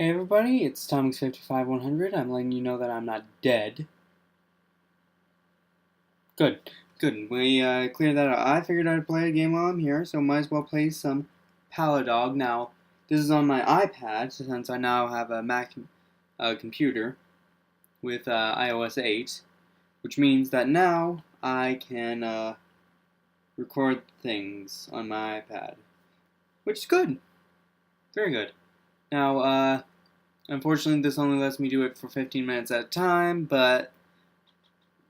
Hey everybody, it's Tomix55100. I'm letting you know that I'm not dead. Good, good. We cleared that out. I figured I'd play a game while I'm here, so might as well play some Paladog. Now, this is on my iPad, since I now have a Mac computer with iOS 8, which means that now I can record things on my iPad, which is good. Very good. Now, unfortunately, this only lets me do it for 15 minutes at a time, but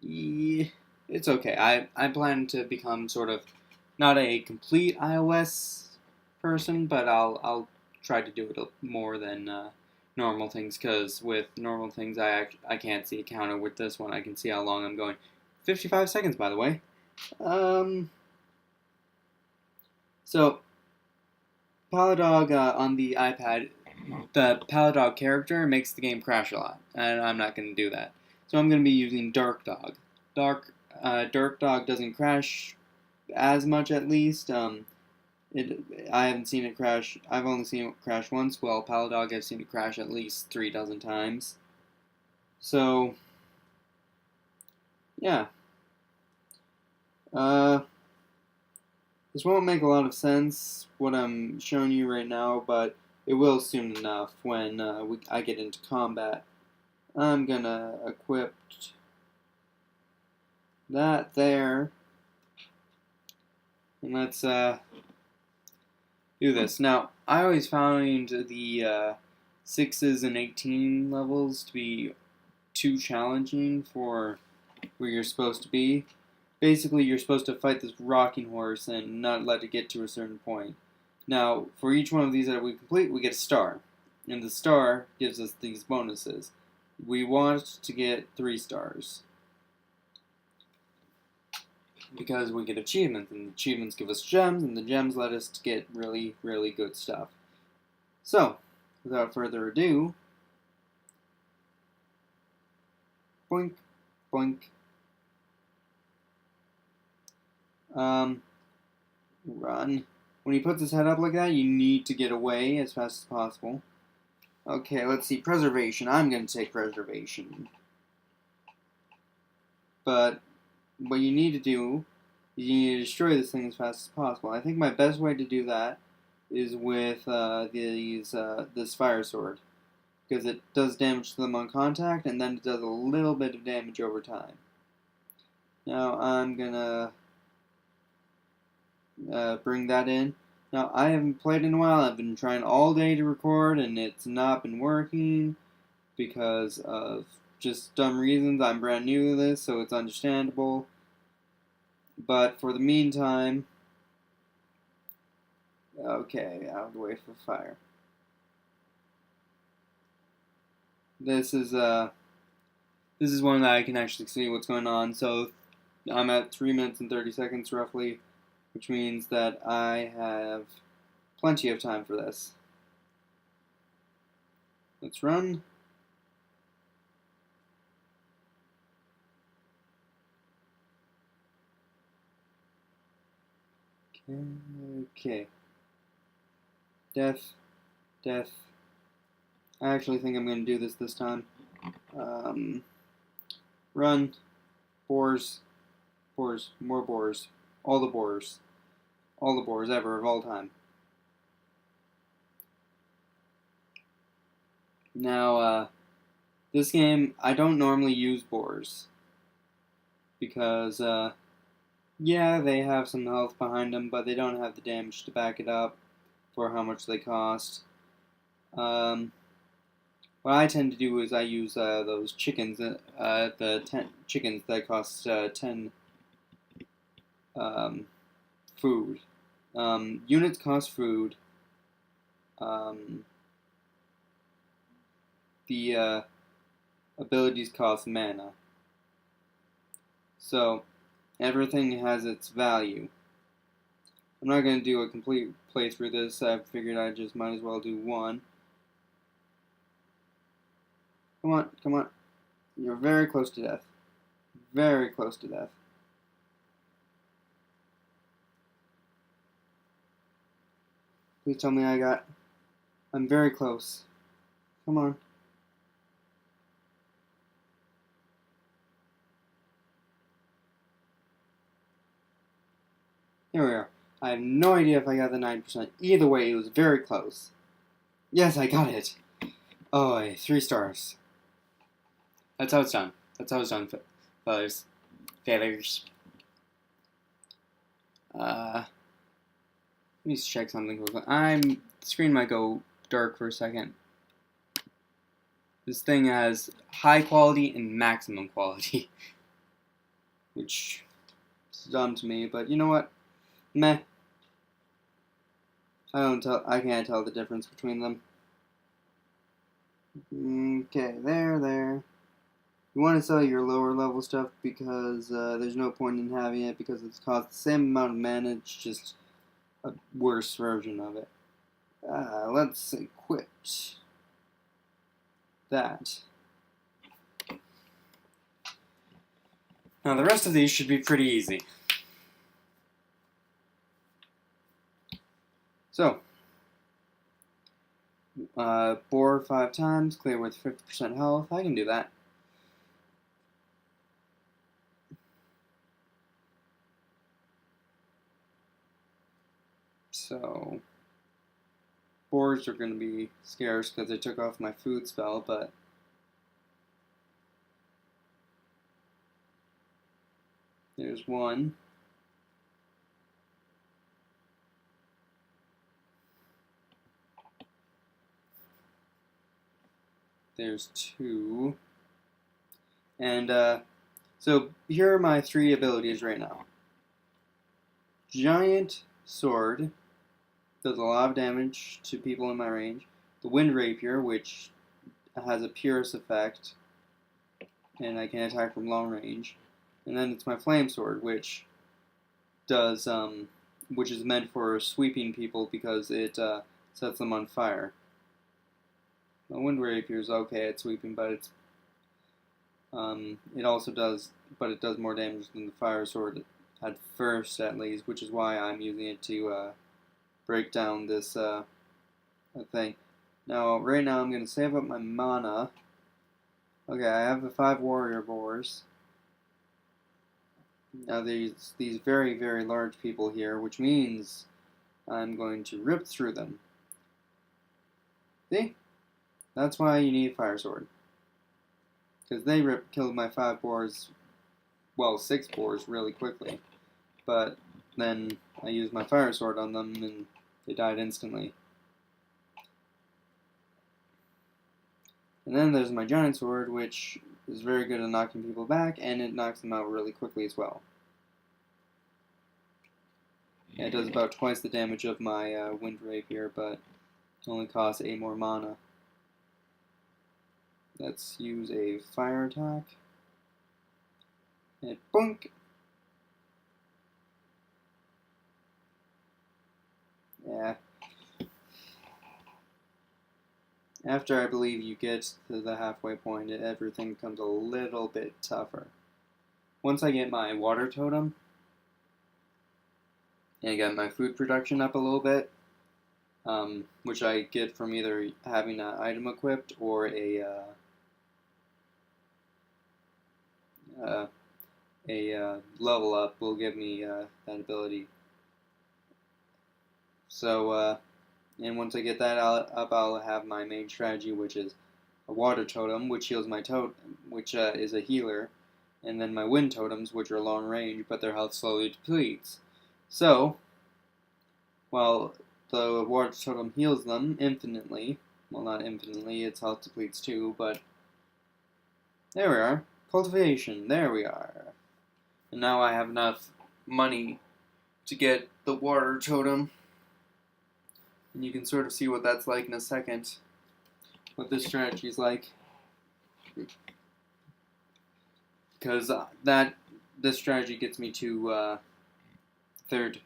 yeah, it's okay. I plan to become sort of not a complete iOS person, but I'll try to do it more than normal things. Because with normal things, I can't see a counter. With this one, I can see how long I'm going. 55 seconds, by the way. So Paladog on the iPad, the Paladog character makes the game crash a lot, and I'm not going to do that. So I'm going to be using Dark Dog. Dark Dog doesn't crash as much, at least. I haven't seen it crash. I've only seen it crash once. Well, Paladog, I've seen it crash at least 3 dozen times. So, yeah. This won't make a lot of sense, what I'm showing you right now, but it will soon enough when I get into combat. I'm gonna equip that there, and let's do this. Now, I always found the 6s and 18 levels to be too challenging for where you're supposed to be. Basically, you're supposed to fight this rocking horse and not let it get to a certain point. Now, for each one of these that we complete, we get a star. And the star gives us these bonuses. We want to get 3 stars, because we get achievements, and the achievements give us gems, and the gems let us get really, really good stuff. So, without further ado, boink, boink. Run. When he puts his head up like that, you need to get away as fast as possible. Okay, let's see. Preservation. I'm going to take preservation. But what you need to do is you need to destroy this thing as fast as possible. I think my best way to do that is with this fire sword, because it does damage to them on contact, and then it does a little bit of damage over time. Now I'm gonna bring that in. Now, I haven't played in a while. I've been trying all day to record, and it's not been working because of just dumb reasons. I'm brand new to this, so it's understandable. But for the meantime, okay, out of the way for fire. This is one that I can actually see what's going on. So I'm at 3 minutes and 30 seconds roughly, which means that I have plenty of time for this. Let's run. Okay. Death. Death. I actually think I'm going to do this time. Run. Boars. Boars. More boars. All the boars. All the boars ever of all time. Now, this game, I don't normally use boars. Because, yeah, they have some health behind them, but they don't have the damage to back it up for how much they cost. What I tend to do is I use those chickens, the 10 chickens that cost 10 food. Units cost food. The abilities cost mana. So, everything has its value. I'm not going to do a complete playthrough of this. I figured I just might as well do one. Come on, come on. You're very close to death. Very close to death. Please tell me I'm very close. Come on. Here we are. I have no idea if I got the 9%. Either way, it was very close. Yes, I got it. Oh, 3 stars. That's how it's done. That's how it's done, fellas. Failures. Let me just check something real quick. The screen might go dark for a second. This thing has high quality and maximum quality. Which is dumb to me, but you know what? Meh. I can't tell the difference between them. Okay, there. You want to sell your lower level stuff because there's no point in having it because it's cost the same amount of mana, it's just a worse version of it. Let's equip that. Now the rest of these should be pretty easy. So, boar 5 times, clear with 50% health. I can do that. So, boars are going to be scarce because I took off my food spell, but there's one. There's 2. And, so here are my 3 abilities right now. Giant Sword does a lot of damage to people in my range. The Wind Rapier, which has a Pierce effect, and I can attack from long range. And then it's my Flame Sword, which does, which is meant for sweeping people because it sets them on fire. The Wind Rapier is okay at sweeping, but it's it also does, but it does more damage than the Fire Sword at first, at least, which is why I'm using it to break down this thing. Now, right now, I'm going to save up my mana. Okay, I have the 5 warrior boars. Now, there's these very, very large people here, which means I'm going to rip through them. See? That's why you need Fire Sword. Because they killed my 5 boars, well, 6 boars really quickly. But then I used my Fire Sword on them and they died instantly. And then there's my Giant Sword, which is very good at knocking people back, and it knocks them out really quickly as well. Yeah, it does about twice the damage of my Wind Rapier, but it only costs 8 more mana. Let's use a fire attack. And boink! Yeah. After I believe you get to the halfway point, everything becomes a little bit tougher. Once I get my water totem, and I get my food production up a little bit, which I get from either having an item equipped or a level up will give me that ability. So, and once I get that up, I'll have my main strategy, which is a water totem, which heals my which is a healer, and then my wind totems, which are long range, but their health slowly depletes. So, while the water totem heals them infinitely, well, not infinitely, its health depletes too, but there we are. Cultivation, there we are. And now I have enough money to get the water totem. And you can sort of see what that's like in a second. What this strategy is like. Because this strategy gets me to 3rd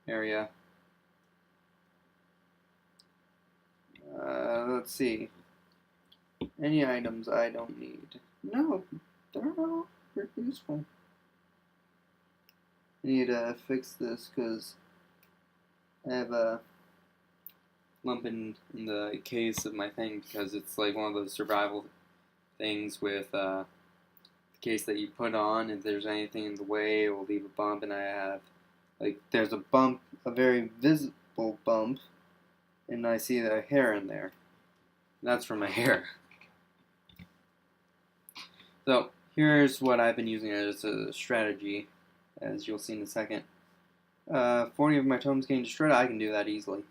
area. Let's see. Any items I don't need. No, they're all pretty useful. I need to fix this because I have a lump in the case of my thing because it's like one of those survival things with the case that you put on. If there's anything in the way, it will leave a bump, and I have like there's a bump, a very visible bump, and I see the hair in there. That's from my hair. So here's what I've been using as a strategy, as you'll see in a second. 40 of my totems getting destroyed, I can do that easily.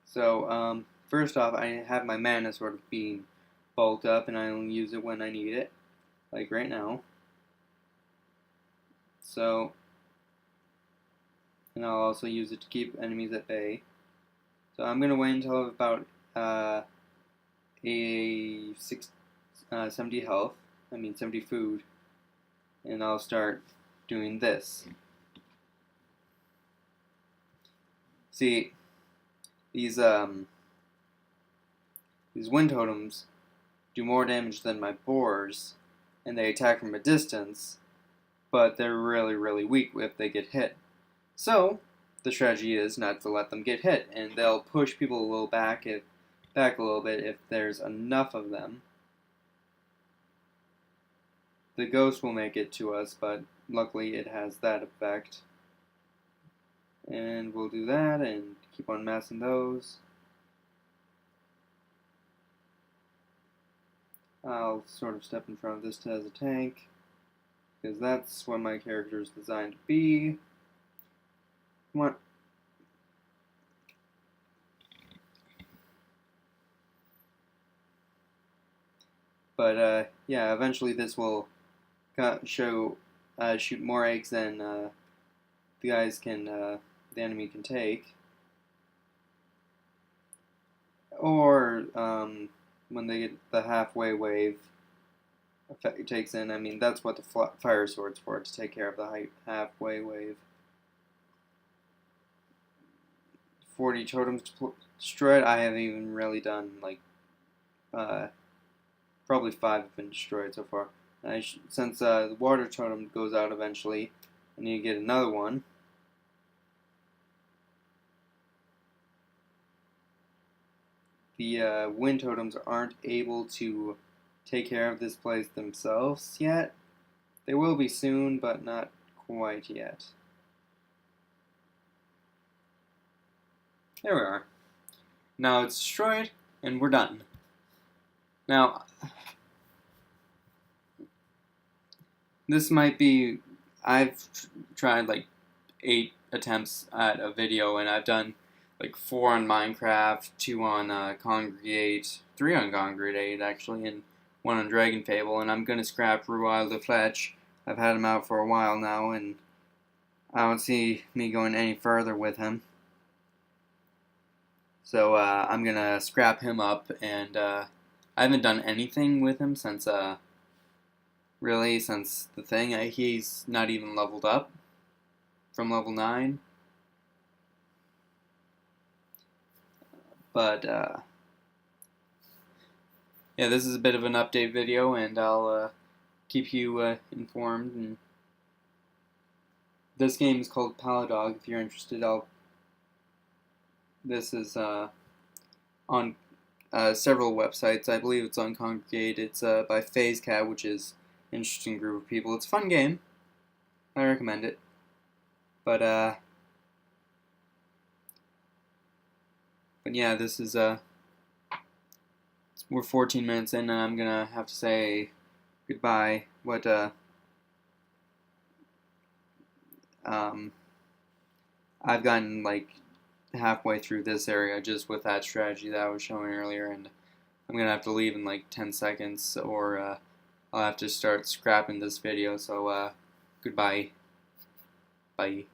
So first off, I have my mana sort of being bulked up, and I only use it when I need it, like right now. So, and I'll also use it to keep enemies at bay. So I'm gonna wait until I have about a 70 health. I mean 70 food, and I'll start doing this. See, these wind totems do more damage than my boars, and they attack from a distance, but they're really, really weak if they get hit. So the strategy is not to let them get hit, and they'll push people a little back a little bit if there's enough of them. The ghost will make it to us, but luckily it has that effect. And we'll do that and keep on massing those. I'll sort of step in front of this as a tank, because that's what my character is designed to be. Come on. But yeah, eventually this will shoot more eggs than the guys can, the enemy can take. Or when they get the halfway wave effect it takes in, I mean that's what the fire sword's for, to take care of the halfway wave. 40 totems destroyed. I haven't even really done like probably 5 have been destroyed so far. Since the water totem goes out eventually, I need to get another one. The wind totems aren't able to take care of this place themselves yet. They will be soon, but not quite yet. There we are. Now it's destroyed, and we're done. Now, this might be, I've tried like 8 attempts at a video, and I've done like 4 on Minecraft, 2 on Congregate, 3 on Congregate actually, and 1 on Dragon Fable, and I'm gonna scrap Ruile the Fletch. I've had him out for a while now, and I don't see me going any further with him. So I'm gonna scrap him up, and I haven't done anything with him since really since the thing. He's not even leveled up from level 9. But yeah, this is a bit of an update video, and I'll keep you informed. And this game is called Paladog. If you're interested, this is on several websites. I believe it's on Congregate. It's by FaZe Cat, which is an interesting group of people. It's a fun game. I recommend it. But yeah, this is we're 14 minutes in, and I'm gonna have to say goodbye. I've gotten like halfway through this area just with that strategy that I was showing earlier, and I'm gonna have to leave in like 10 seconds, or I'll have to start scrapping this video. So goodbye. Bye.